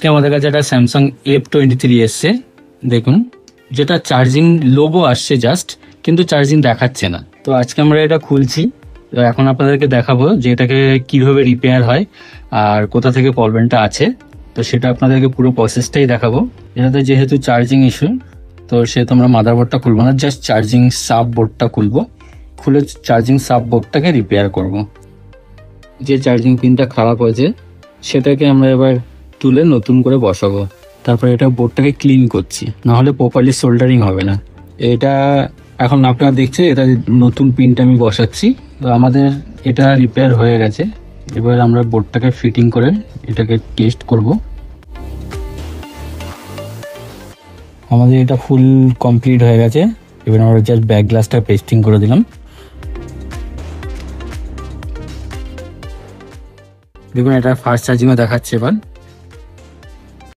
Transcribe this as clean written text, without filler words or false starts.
আজকে আমাদের কাছে একটা স্যামসাং F23 এসছে, দেখুন, যেটা চার্জিং লোগো আসছে জাস্ট, কিন্তু চার্জিং দেখাচ্ছে না। তো আজকে আমরা এটা খুলছি, তো এখন আপনাদেরকে দেখাবো যে এটাকে কিভাবে রিপেয়ার হয় আর কোথা থেকে প্রবলেমটা আছে। তো সেটা আপনাদেরকে পুরো প্রসেসটাই দেখাবো। এটাতে যেহেতু চার্জিং ইস্যু, তো সেহেতু আমরা মাদারবোর্ডটা খুলবো না, জাস্ট চার্জিং সাব বোর্ডটা খুলবো। খুলে চার্জিং সাব বোর্ডটাকে রিপেয়ার করব। যে চার্জিং পিনটা খারাপ হয়েছে সেটাকে আমরা এবার তুলে নতুন করে বসাবো। তারপরে এটা বোর্ডটাকে ক্লিন করছি, নাহলে প্রপারলি সোল্ডারিং হবে না। এটা এখন আপনারা দেখছেন, এটা নতুন পিনটা আমি বসাচ্ছি। তো আমাদের এটা রিপেয়ার হয়ে গেছে। এবার আমরা বোর্ডটাকে ফিটিং করে এটাকে টেস্ট করব। আমাদের এটা ফুল কমপ্লিট হয়ে গেছে। এবার আমরা জাস্ট ব্যাক গ্লাসটা পেস্টিং করে দিলাম। দেখুন, এটা ফাস্ট চার্জিংও দেখাচ্ছে। এবার